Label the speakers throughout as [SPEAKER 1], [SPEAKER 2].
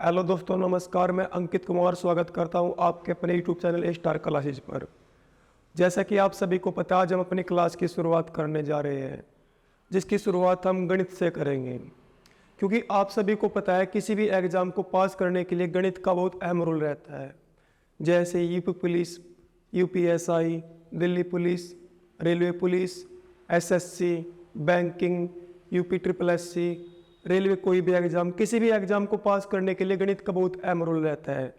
[SPEAKER 1] Hello दोस्तों, नमस्कार। मैं अंकित कुमार स्वागत करता हूं आपके अपने यूट्यूब चैनल ए स्टार क्लासेज पर। जैसा कि आप सभी को पता है, आज हम अपनी क्लास की शुरुआत करने जा रहे हैं, जिसकी शुरुआत हम गणित से करेंगे। क्योंकि आप सभी को पता है, किसी भी एग्ज़ाम को पास करने के लिए गणित का बहुत अहम रोल रहता है। जैसे UP police, UPSI, Delhi police, railway police, SSC, banking, UP triple SC, railway, कोई भी एग्ज़ाम, किसी भी एग्ज़ाम को पास करने के लिए गणित का बहुत अहम रोल रहता है।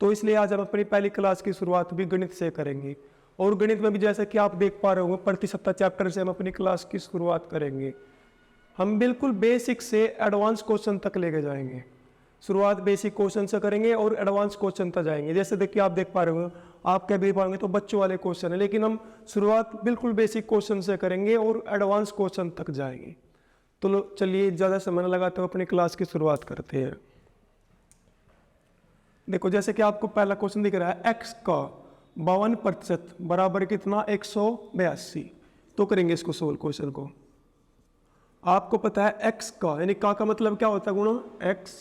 [SPEAKER 1] तो इसलिए आज हम अपनी पहली क्लास की शुरुआत भी गणित से करेंगे। और गणित में भी जैसा कि आप देख पा रहे होंगे, प्रतिशतता चैप्टर से हम अपनी क्लास की शुरुआत करेंगे। हम बिल्कुल बेसिक से एडवांस क्वेश्चन तक लेके जाएंगे। शुरुआत बेसिक क्वेश्चन से करेंगे और एडवांस क्वेश्चन तक जाएंगे। जैसे देखिए, आप देख पा रहे हो, आप क्या देख पाएंगे तो बच्चों वाले क्वेश्चन है, लेकिन हम शुरुआत बिल्कुल बेसिक क्वेश्चन से करेंगे और एडवांस क्वेश्चन तक जाएंगे। तो चलिए ज़्यादा समय न लगाते हुए अपनी क्लास की शुरुआत करते हैं। देखो, जैसे कि आपको पहला क्वेश्चन दिख रहा है, x का 52% बराबर कितना? 182। तो करेंगे इसको सोल्व क्वेश्चन को। आपको पता है x का यानी का मतलब क्या होता है? गुणा। x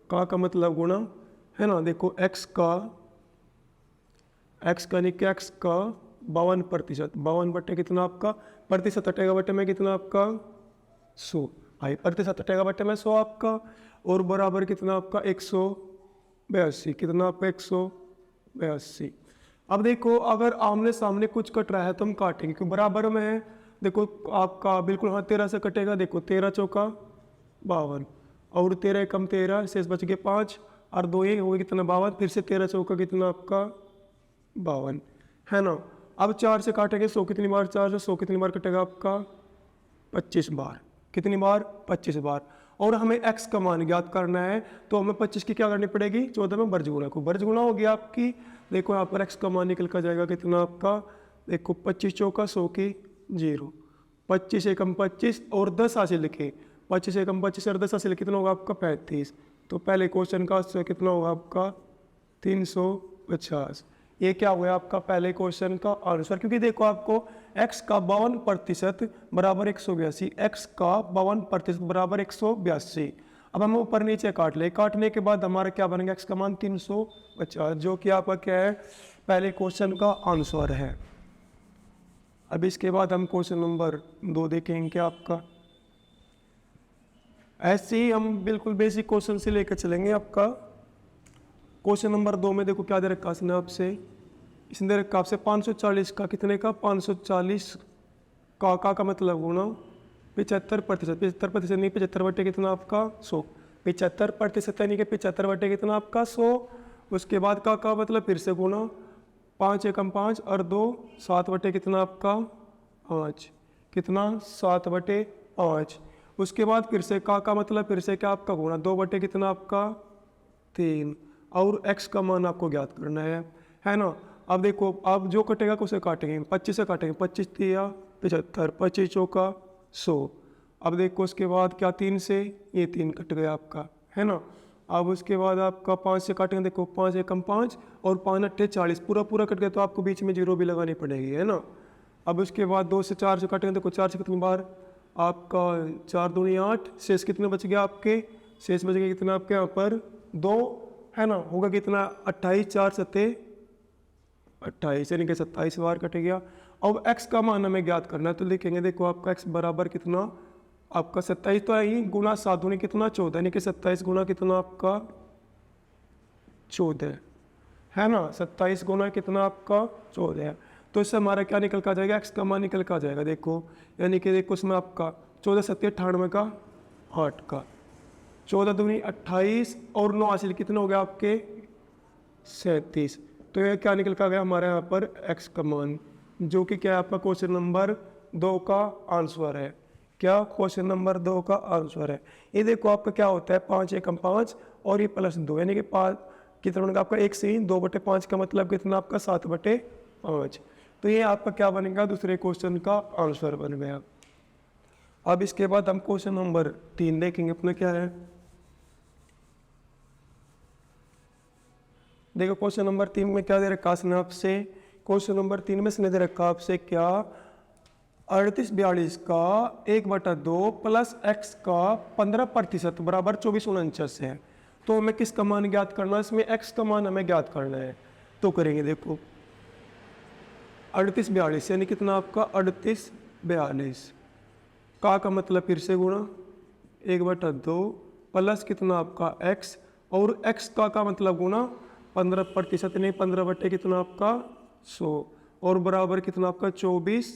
[SPEAKER 1] का मतलब गुणा है ना। देखो x का यानी कि x का 52%, 52 बटे कितना आपका प्रतिशत हटेगा, बटे में कितना आपका 100। आई प्रतिशत हटेगा, बटे में 100 आपका, और बराबर कितना आपका 182। कितना आपका 182। अब देखो, अगर आमने सामने कुछ कट रहा है तो हम काटेंगे, क्योंकि बराबर में है। देखो आपका बिल्कुल हाँ 13 से कटेगा। देखो 13 चौका 52, और 13 कम 13, शेष बच गए 5, और 2 ये हो गए कितना 52। फिर से 13 चौका कितना आपका 52, है ना। अब 4 से काटेंगे 100 कितनी बार? 4 से 100 कितनी बार कटेगा आपका? 25 बार। कितनी बार? 25 बार। और हमें x का मान ज्ञात करना है, तो हमें 25 की क्या करनी पड़ेगी? 14 में वर्ज गुणा को। वर्ज गुणा हो गया आपकी। देखो यहाँ पर x का मान निकल कर जाएगा कितना आपका? देखो 25 चौका 100 की 0, 25 एकम 25 और 10 हासिल लिखे। 25 एकम 25 और 10 हासिल कितना होगा आपका? 35। तो पहले क्वेश्चन का कितना होगा आपका? 350। ये क्या हुआ आपका पहले क्वेश्चन का आंसर। क्योंकि देखो आपको x का 52% बराबर 182, x का 52% बराबर 182। अब हम ऊपर नीचे काट ले, काटने के बाद हमारा क्या बनेगा? x का मान 350, जो कि आपका क्या है? पहले क्वेश्चन का आंसर है। अब इसके बाद हम क्वेश्चन नंबर 2 देखेंगे क्या आपका। ऐसे ही हम बिल्कुल बेसिक क्वेश्चन से लेकर चलेंगे आपका। क्वेश्चन नंबर 2 में देखो क्या दे रखा इसने आपसे। इसने दे रखा आपसे 540 का कितने का? 540 का मतलब गुणा 75%। 75% नहीं, 75 बटे कितना आपका? 100। 75% यानी कि 75 बटे कितना आपका? 100। उसके बाद का मतलब फिर से गुणा, 5 एकम 5 और 2, 7 बटे कितना आपका? 5। कितना? 7 बटे 5। उसके बाद फिर से का मतलब फिर से क्या आपका? गुणा, 2 बटे कितना आपका? 3। और x का मान आपको ज्ञात करना है ना। अब देखो, अब जो कटेगा उसे काटेंगे, 25 से काटेंगे। 25 तिया 75, 25 चौका 100। अब देखो उसके बाद क्या? 3 से ये 3 कट गया आपका, है ना। अब उसके बाद आपका 5 से काटेंगे। देखो 5 एकम 5 और 5 अट्ठे 40, पूरा कट गया, तो आपको बीच में 0 भी लगानी पड़ेगी, है ना। अब उसके बाद 2 से 4 से काटेंगे। देखो 4 से कितनी बार आपका? 4 दूनी 8, शेष कितने बच गया आपके? शेष बच गया कितना आपके यहाँ पर? 2, है ना। होगा कितना? 28, 4 सत्ते 28, यानी कि 27 बार कट गया। अब x का मान हमें ज्ञात करना है, तो लिखेंगे देखो आपका x बराबर कितना आपका? 27 तो है ही, गुना 7 दूनी कितना? 14, यानी कि 27 गुना कितना आपका? 14, है ना। 27 गुना कितना आपका? 14। तो इससे हमारा क्या निकल कर जाएगा? x का मान निकल कर जाएगा। देखो यानी कि देखो इसमें आपका 14 सत्ते 98 का 8 का, 14 दूनी 28 और 9 हासिल कितने हो गया आपके? 37। तो ये क्या निकल कर गया हमारे यहाँ पर? x का मान, जो कि क्या है आपका? क्वेश्चन नंबर 2 का आंसर है। क्या? क्वेश्चन नंबर 2 का आंसर है। ये देखो आपका क्या होता है? 5 एकम 5 और ये प्लस 2, यानी कि 5 कितना बनेगा आपका? 1 से ही 2 बटे 5 का मतलब कितना आपका? 7 बटे 5। तो ये आपका क्या बनेगा? दूसरे क्वेश्चन का आंसर बन गया। अब इसके बाद हम क्वेश्चन नंबर 3 देखेंगे अपना क्या है। देखो क्वेश्चन नंबर 3 में क्या दे रखा है आपसे। क्वेश्चन नंबर 3 में इसने दे रखा आपसे क्या? 3842 का 1/2 प्लस x का 15% बराबर 2449 है। तो हमें किसका मान ज्ञात करना है, इसमें x का मान हमें ज्ञात करना है। तो करेंगे देखो 38 42 यानी कितना आपका 38 42 का मतलब फिर से गुणा 1/2 प्लस कितना आपका x और x का मतलब गुणा 15% नहीं 15 बटे कितना आपका 100 और बराबर कितना आपका 24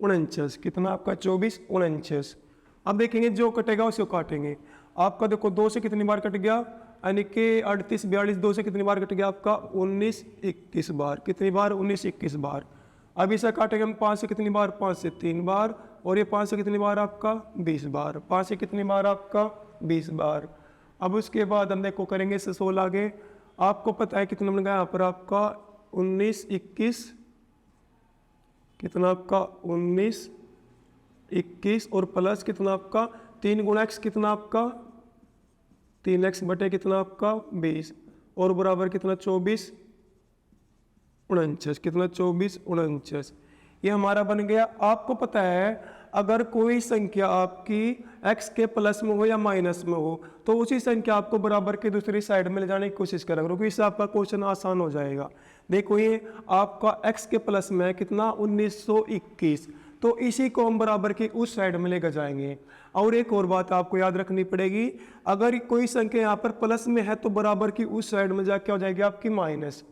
[SPEAKER 1] 49 कितना आपका 24 49। अब देखेंगे जो कटेगा उसे काटेंगे। आपका देखो 2 से कितनी बार कट गया, यानी कि 38 42 2 से कितनी बार कट गया आपका 19 21 बार, कितनी बार 19 21 बार। अब इसे काटेंगे हम 5 से कितनी बार 5 से 3 बार और ये 5 से कितनी बार आपका 20 बार, 5 से कितनी बार आपका 20 बार। अब उसके बाद हम देखो करेंगे इससे 16 आगे। आपको पता है कितना बन गया यहाँ पर आपका 19 21 कितना आपका 19 21 और प्लस कितना आपका 3 गुणा x कितना आपका 3x बटे कितना आपका 20 और बराबर कितना 24 49 कितना 24 49 ये हमारा बन गया। आपको पता है अगर कोई संख्या आपकी x के प्लस में हो या माइनस में हो तो उसी संख्या आपको बराबर के दूसरी साइड में ले जाने की कोशिश करें, क्योंकि इससे आपका क्वेश्चन आसान हो जाएगा। देखो ये आपका x के प्लस में है कितना 1921, तो इसी को हम बराबर के उस साइड में लेकर जाएंगे। और एक और बात आपको याद रखनी पड़ेगी, अगर कोई संख्या यहाँ पर प्लस में है तो बराबर की उस साइड में जाके हो जाएगी आपकी माइनस,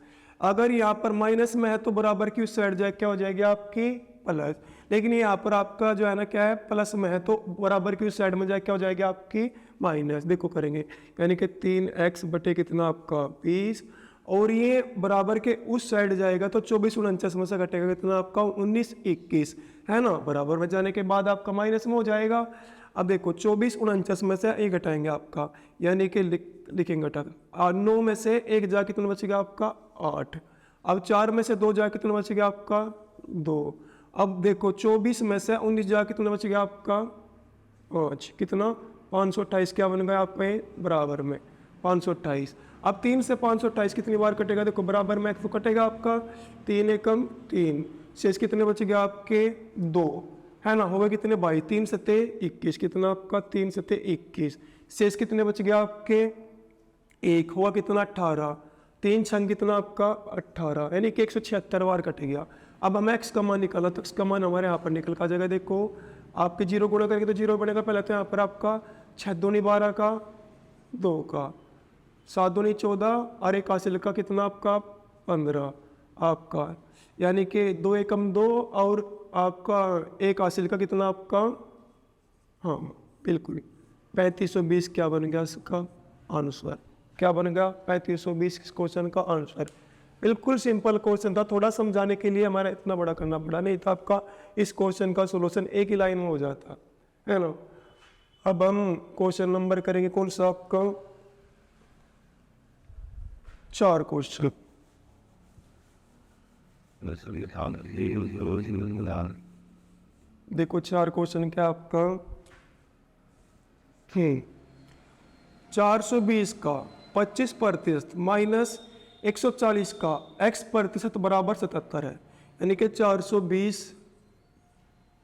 [SPEAKER 1] अगर यहाँ पर माइनस में है तो बराबर की उस साइड जाके हो जाएगी आपकी प्लस। लेकिन यहाँ पर आपका जो है ना क्या है प्लस में है तो बराबर की उस साइड में जाके हो जाएगी आपकी माइनस। देखो करेंगे यानी कि 3x बटे कितना आपका 20 और ये बराबर के उस साइड जाएगा तो 24 49 में से घटेगा कितना आपका 19 21 है ना, बराबर में जाने के बाद आपका माइनस में हो जाएगा। अब देखो 24 49 में से एक घटाएंगे आपका, यानी कि लिखेंगे घटक 9 में से एक जा कितना बचेगा आपका 8। अब 4 में से 2 जा कितना बचेगा आपका 2। अब देखो 24 में से 19 जा कितना बचेगा आपका 5, कितना 528 क्या बन गया आपका बराबर में 528। अब 3 से 528 कितनी बार कटेगा, देखो बराबर में तो कटेगा आपका 3 एकम 3, शेष कितने बचेगा आपके 2 है ना, होगा कितने 22, 3 सत्ते 21 कितना आपका 3 सत्ते 21, शेष कितने बच गया आपके 1 होगा कितना 18, 3 छंग कितना आपका 18 यानी कि 176 बार कट गया। अब हमें x का मान निकाला तो x का मान हमारे यहाँ पर निकल का जाएगा। देखो आपके 0 गुणा करके तो 0 बनेगा, पहले तो यहाँ पर आपका 6 दूनी 12 का 2 का 7 दूनी 14 और 1 हासिल का कितना आपका 15 आपका, यानी कि 2 एकम 2 और आपका 1 हासिल का कितना आपका, हाँ बिल्कुल 3520 क्या बन गया इसका आंसर, क्या बन गया 3520 इस क्वेश्चन का आंसर। बिल्कुल सिंपल क्वेश्चन था, थोड़ा समझाने के लिए हमारा इतना बड़ा करना पड़ा, नहीं था आपका इस क्वेश्चन का सॉल्यूशन एक ही लाइन में हो जाता है ना। अब हम क्वेश्चन नंबर करेंगे कौन सा आपका 4 क्वेश्चन। देखो 4 क्वेश्चन क्या आपका 420 का 25% माइनस 140 का x% बराबर 77 है, यानी कि 420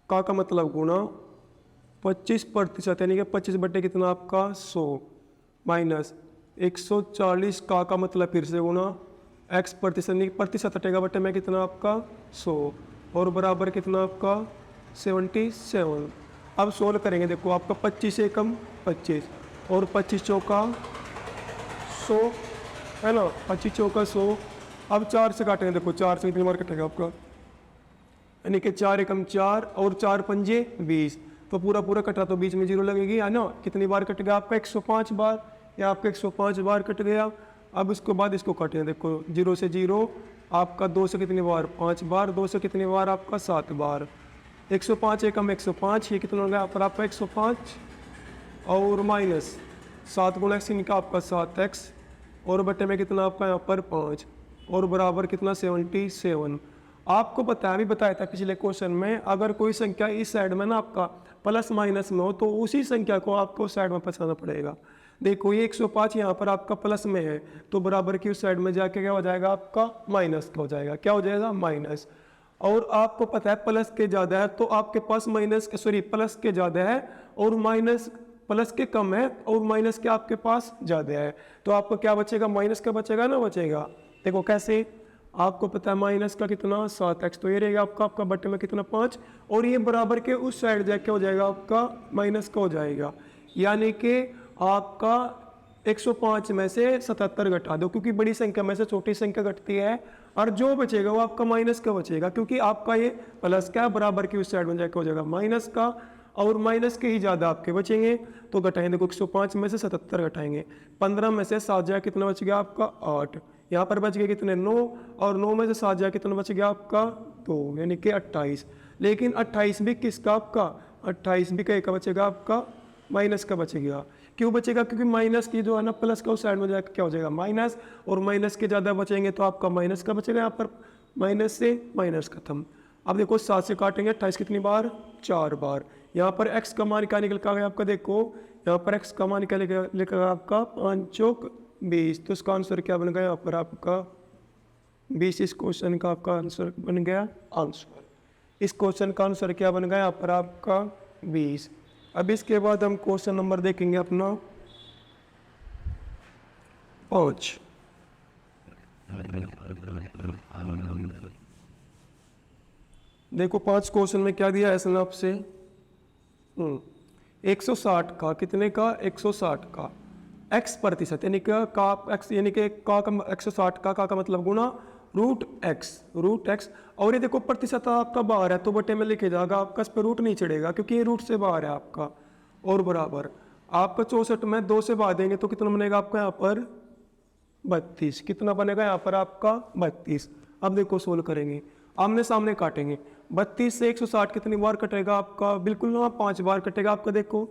[SPEAKER 1] का मतलब गुणा 25% यानी कि 25 बटे कितना आपका 100 माइनस 140 का मतलब फिर से गुणा x% हटेगा बटे में कितना आपका 100 और बराबर कितना आपका 77। अब सोल्व करेंगे, देखो आपका 25 एकम 25 और 25 चौका 100 है ना, 25 चौका 100। अब 4 से काटेंगे, देखो 4 से कितनी बार कटेगा आपका, यानी कि 4 एकम 4 और 4 पंजे 20, तो पूरा पूरा कटा तो बीच में 0 लगेगी है ना। कितनी बार कट गया आपका 105 बार, या आपका 105 बार कट गया। अब उसके बाद इसको काटें, देखो 0 से 0 आपका 2 से कितनी बार 5 बार, 2 से कितनी बार आपका 7 बार, 105 एकम 105 ये कितना हो गया पर आपका 105 और माइनस 7 गुणा x इनका आपका 7x और बटे में कितना आपका यहाँ पर 5 और बराबर कितना 77। आपको पता है अभी बताया था पिछले क्वेश्चन में, अगर कोई संख्या इस साइड में ना आपका प्लस माइनस में हो तो उसी संख्या को आपको उस साइड में पहुँचाना पड़ेगा। देखो ये 105 यहाँ पर आपका प्लस में है तो बराबर की उस साइड में जाके क्या हो जाएगा आपका माइनस का हो जाएगा, क्या हो जाएगा माइनस। और आपको पता है प्लस के ज़्यादा है तो आपके पास माइनस प्लस के ज़्यादा है और माइनस प्लस के कम है और माइनस के आपके पास ज़्यादा है, तो आपको क्या बचेगा, माइनस का बचेगा ना, बचेगा। देखो कैसे, आपको पता है माइनस का कितना 7x, तो ये रहेगा आपका बटे में कितना 5, और ये बराबर के उस साइड जाके हो जाएगा आपका माइनस का हो जाएगा, यानी कि आपका 105 में से 77 घटा दो, क्योंकि बड़ी संख्या में से छोटी संख्या घटती है, और जो बचेगा वो आपका माइनस का बचेगा, क्योंकि आपका ये प्लस का बराबर की उस साइड में जाके हो जाएगा माइनस का, और माइनस के ही ज़्यादा आपके बचेंगे, तो घटाएंगे। देखो 105 में से 77 घटाएंगे, 15 में से 7 जाए कितना बच गया आपका 8, यहाँ पर बच गए कितने 9, और 9 में से 7 जाए कितना बच गया आपका 2, यानी कि 28। लेकिन 28 भी किसका आपका, 28 भी कहीं का बचेगा आपका माइनस का बचेगा। क्यों बचेगा, क्योंकि माइनस की जो है ना प्लस का उस साइड में जाकर क्या हो जाएगा माइनस, और माइनस के ज़्यादा बचेंगे तो आपका माइनस का बचेगा, यहाँ पर माइनस से माइनस खत्म। अब देखो 7 से काटेंगे, 28 कितनी बार, 4 बार। यहाँ पर x का मान क्या निकल कर आपका, देखो यहाँ पर x का मान क्या निकल आपका 5 चौक 20, तो इसका आंसर क्या बन गया यहाँ पर आपका 20। इस क्वेश्चन का आपका आंसर बन गया आंसर, इस क्वेश्चन का आंसर क्या बन गया यहाँ पर आपका 20। अब इसके बाद हम क्वेश्चन नंबर देखेंगे अपना 5। देखो 5 क्वेश्चन में क्या दिया है इसने आपसे, 160 का कितने का, 160 का x प्रतिशत, यानी कि का x, यानी कि का 160 का मतलब गुना रूट x, और ये देखो प्रतिशत आपका बाहर है तो बटे में लिखे जाएगा आपका, इस पर रूट नहीं चढ़ेगा क्योंकि ये रूट से बाहर है आपका, और बराबर आपका 64 में 2 से भाग देंगे तो कितना बनेगा आपका यहाँ पर 32, कितना बनेगा यहाँ पर आपका 32। अब देखो सोल्व करेंगे, आमने सामने काटेंगे, 32 से 160 कितनी बार कटेगा आपका, बिल्कुल ना 5 बार कटेगा आपका। देखो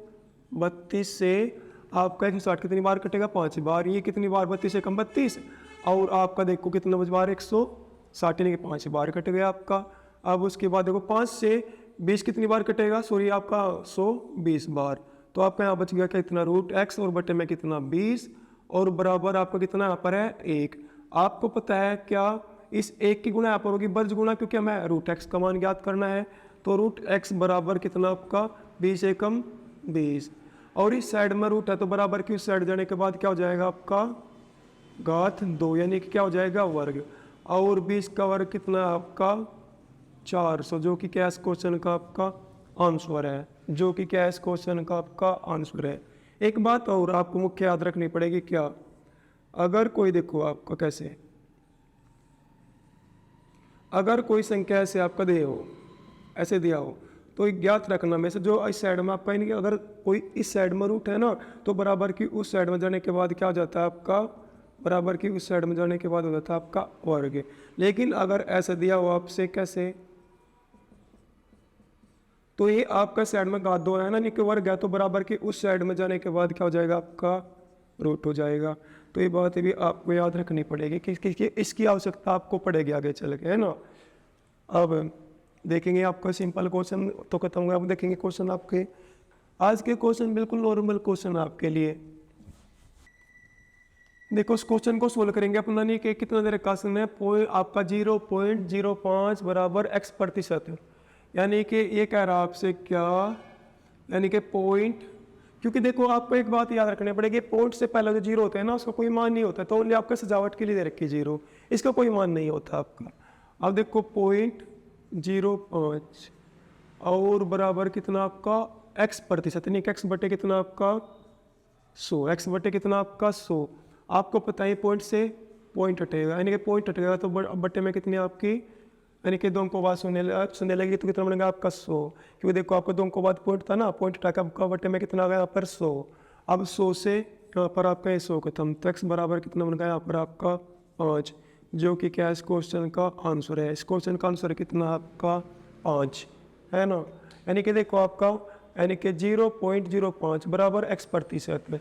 [SPEAKER 1] 32 से आपका 160 कितनी बार कटेगा, 5 बार। ये कितनी बार, 32 से कम 32, और आपका देखो कितना बार 160, यानी कि 5 बार कट गया आपका। अब उसके बाद देखो 5 से 20 कितनी बार कटेगा, सॉरी आपका 120 बार, तो आपका यहाँ बच गया क्या, इतना रूट x, और बटे में कितना 20, और बराबर आपका कितना यहाँ पर है 1। आपको पता है क्या, इस 1 की गुणा यहाँ पर होगी वर्ज गुणा, क्योंकि हमें रूट x का मान ज्ञात करना है, तो रूट x बराबर कितना आपका 20 एकम 20, और इस साइड में रूट है तो बराबर की उस साइड जाने के बाद क्या हो जाएगा आपका घात 2, यानी कि क्या हो जाएगा वर्ग, और 20 का वर्ग कितना आपका 400, जो कि क्या इस क्वेश्चन का आपका आंसर है, जो कि क्या इस क्वेश्चन का आपका आंसर है। एक बात और आपको मुख्य याद रखनी पड़ेगी, क्या, अगर कोई देखो आपको कैसे, अगर कोई संख्या ऐसे आपका दे हो, ऐसे दिया हो, तो ज्ञात रखना में से जो इस साइड में आपका, यानी कि अगर कोई इस साइड में रूट है ना, तो बराबर की उस साइड में जाने के बाद क्या हो जाता है आपका, बराबर की उस साइड में जाने के बाद हो जाता है आपका वर्ग। लेकिन अगर ऐसा दिया हो आपसे कैसे, तो ये आपका साइड में घात 2 है ना, यानी कि वर्ग है, तो बराबर की उस साइड में जाने के बाद क्या हो जाएगा आपका रूट हो जाएगा। तो ये बात भी आपको याद रखनी पड़ेगी कि इसकी आवश्यकता आपको पड़ेगी आगे चल के, है ना। अब देखेंगे आपका सिंपल क्वेश्चन तो खत्म हुआ, अब देखेंगे क्वेश्चन आपके आज के क्वेश्चन बिल्कुल नॉर्मल क्वेश्चन आपके लिए। देखो इस क्वेश्चन को सोल्व करेंगे अपना, नहीं कि कितना देर क्वेश्चन है, आपका 0.05 बराबर x प्रतिशत, यानी कि ये कह रहा आपसे क्या, यानी कि पॉइंट, क्योंकि देखो आपको एक बात याद रखनी पड़ेगी, पॉइंट से पहले जो 0 होता है ना उसका कोई मान नहीं होता, तो ओनली आपका सजावट के लिए दे रखी 0, इसका कोई मान नहीं होता आपका। अब देखो 0.05 और बराबर कितना आपका x प्रतिशत, यानी कि x बटे कितना आपका 100, x बटे कितना आपका 100। आपको पता है पॉइंट से पॉइंट हटेगा, यानी कि पॉइंट हटेगा तो बटे में कितनी आपकी, यानी कि 2 अंकों बाद सुनने लगी तो कितना बनेगा आपका 100, क्योंकि देखो आपका 2 अंकों बाद पॉइंट था ना, पॉइंट हटा के आपका बटे में कितना आ गया यहाँ पर 100। अब 100 से यहाँ पर आपका 100 खत्म, तो x बराबर कितना बन गया यहाँ पर आपका 5, जो कि क्या इस क्वेश्चन का आंसर है। इस क्वेश्चन का आंसर कितना आपका 5 है ना, यानी कि देखो आपका, यानी कि 0.05 बराबर x प्रतिशत।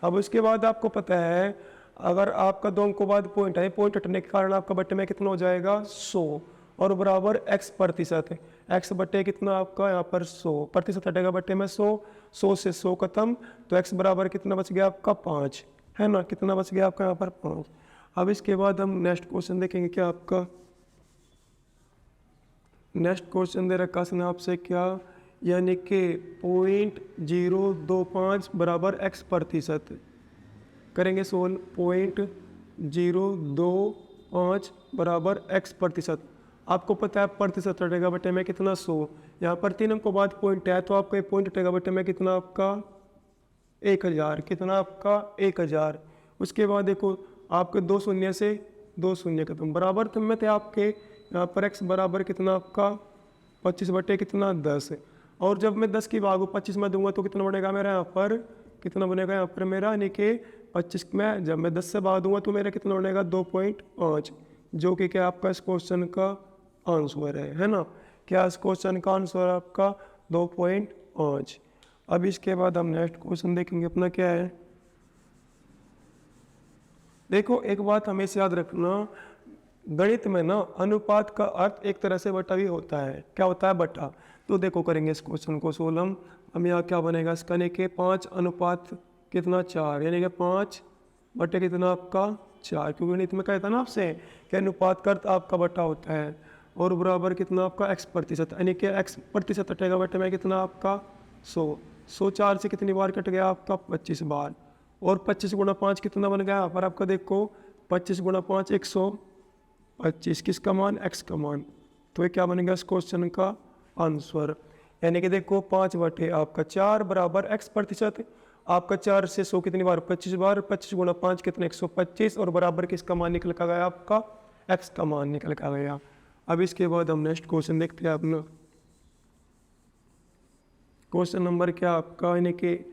[SPEAKER 1] अब उसके बाद आपको पता है अगर आपका 2 अंकों बाद पॉइंट है, पॉइंट हटने के कारण आपका बटे में कितना हो जाएगा 100, और बराबर x प्रतिशत है, x बटे कितना आपका यहाँ पर 100, प्रतिशत हटेगा बटे में 100, 100 से 100 खत्म, तो x बराबर कितना बच गया आपका 5 है ना, कितना बच गया आपका यहाँ पर 5। अब इसके बाद हम नेक्स्ट क्वेश्चन देखेंगे, क्या आपका नेक्स्ट क्वेश्चन दे रखा है आपसे क्या, यानी कि 0.025 बराबर x प्रतिशत। करेंगे सोल्व। 0.025 बराबर x प्रतिशत। आपको पता है प्रतिशत हटेगा बटे में कितना 100। यहाँ पर 3 अंकों बाद पॉइंट है तो आपका पॉइंट हटेगा बटे में कितना आपका 1000। कितना आपका 1000। उसके बाद देखो आपके 2 शून्य से 2 शून्य खत्म बराबर तो में थे आपके यहाँ पर x बराबर कितना आपका 25 बटे कितना 10। और जब मैं 10 की भागू 25 में दूंगा तो कितना बनेगा मेरा यहाँ पर कितना बनेगा यहाँ पर मेरा यानी कि 25 में जब मैं 10 से भाग दूंगा तो मेरा कितना बनेगा 2.5 जो कि क्या आपका इस क्वेश्चन का आंसर है ना। क्या इस क्वेश्चन का आंसर आपका 2.5। अब इसके बाद हम नेक्स्ट क्वेश्चन देखेंगे अपना क्या है। देखो एक बात हमेशा याद रखना गणित में ना अनुपात का अर्थ एक तरह से बटा भी होता है। क्या होता है बटा। तो देखो करेंगे इस क्वेश्चन को सोलह हम यहाँ क्या बनेगा इसका यानी कि 5 अनुपात कितना 4 यानी कि 5 बटे कितना आपका 4 क्योंकि गणित में कहता है ना आपसे कि अनुपात का अर्थ आपका बटा होता है और बराबर कितना आपका x प्रतिशत यानी कि x प्रतिशत हटेगा बटे में कितना आपका 100 4 से कितनी बार कट गया आपका 25 बार और 25 गुणा 5 कितना बन गया यहाँ पर आपका देखो 25 गुणा 5 125 किसका मान x का मान। तो ये क्या बनेगा इस क्वेश्चन का आंसर यानी कि देखो 5 बटे आपका 4 बराबर x प्रतिशत। आपका 4 से 100 कितनी बार 25 बार 25 गुणा 5 कितने 125 और बराबर किसका मान निकल का गया आपका x का मान निकल का गया। अब इसके बाद हम नेक्स्ट क्वेश्चन देखते हैं अपना क्वेश्चन नंबर क्या आपका यानी कि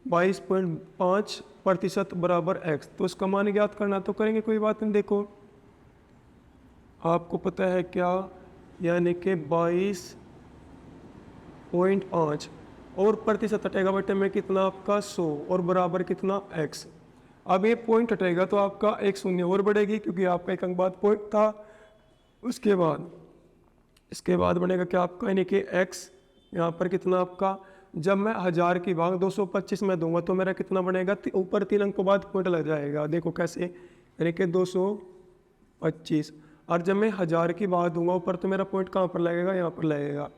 [SPEAKER 1] 22.5% बराबर x। तो इसका मान ज्ञात करना तो करेंगे कोई बात नहीं। देखो आपको पता है क्या यानी कि 22.5 और प्रतिशत हटेगा बटे में कितना आपका 100 और बराबर कितना x। अब ये पॉइंट हटेगा तो आपका एक शून्य और बढ़ेगी क्योंकि आपका एक अंक बाद पॉइंट था। उसके बाद इसके बाद बनेगा क्या आपका यानी कि x यहाँ पर कितना आपका जब मैं 1000 की भाग 225 में दूंगा तो मेरा कितना बनेगा ऊपर 3 अंक के बाद पॉइंट लग जाएगा। देखो कैसे यानी कि 225 और जब मैं 1000 की भाग दूंगा ऊपर तो मेरा पॉइंट कहाँ पर लगेगा यहाँ पर लगेगा।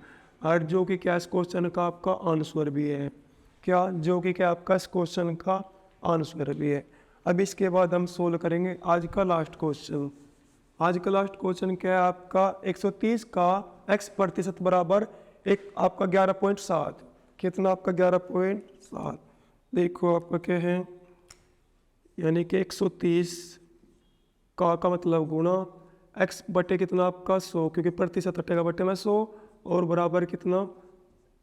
[SPEAKER 1] और जो कि क्या इस क्वेश्चन का आपका आंसर भी है। क्या जो कि क्या आपका इस क्वेश्चन का आंसर भी है। अब इसके बाद हम सोल्व करेंगे आज का लास्ट क्वेश्चन। आज का लास्ट क्वेश्चन क्या है आपका 130 का x प्रतिशत बराबर एक आपका 11.7 कितना आपका 11.7। देखो आपका क्या है यानी कि 130 का मतलब गुणा x बटे कितना आपका 100 क्योंकि प्रतिशत हटेगा बटे में 100 और बराबर कितना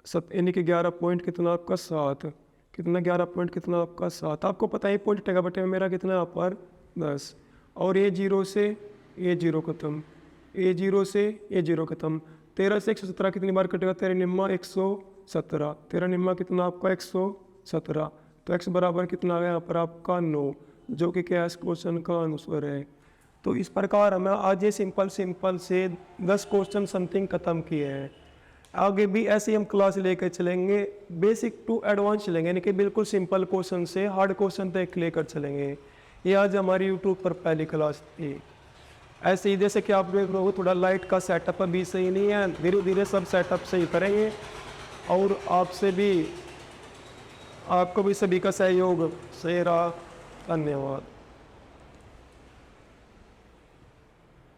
[SPEAKER 1] यानी कि 11 पॉइंट कितना आपका 7 कितना 11 पॉइंट कितना आपका 7। आपको पता है पॉइंट हटेगा बटे में मेरा कितना यहाँ पर 10 और ये 0 से ये 0 खत्म ये 0 से ये 0 खत्म। 13 से 117 कितनी बार कटेगा 13 निम्मा 117 13 निम्मा कितना आपका 117 तो x बराबर कितना आ गया यहाँ पर आपका 9 जो कि क्या इस क्वेश्चन का आंसर है। तो इस प्रकार हमें आज ये सिंपल से 10 क्वेश्चन समथिंग खत्म किए हैं। आगे भी ऐसे ही हम क्लास लेकर चलेंगे बेसिक टू एडवांस चलेंगे यानी कि बिल्कुल सिंपल क्वेश्चन से हार्ड क्वेश्चन तक लेकर चलेंगे। ये आज हमारी यूट्यूब पर पहली क्लास थी। ऐसे ही जैसे कि आप देख रहे हो थोड़ा लाइट का सेटअप अभी सही नहीं है धीरे धीरे सब सेटअप सही करेंगे और आपको भी सभी का सहयोग सही रहा। धन्यवाद।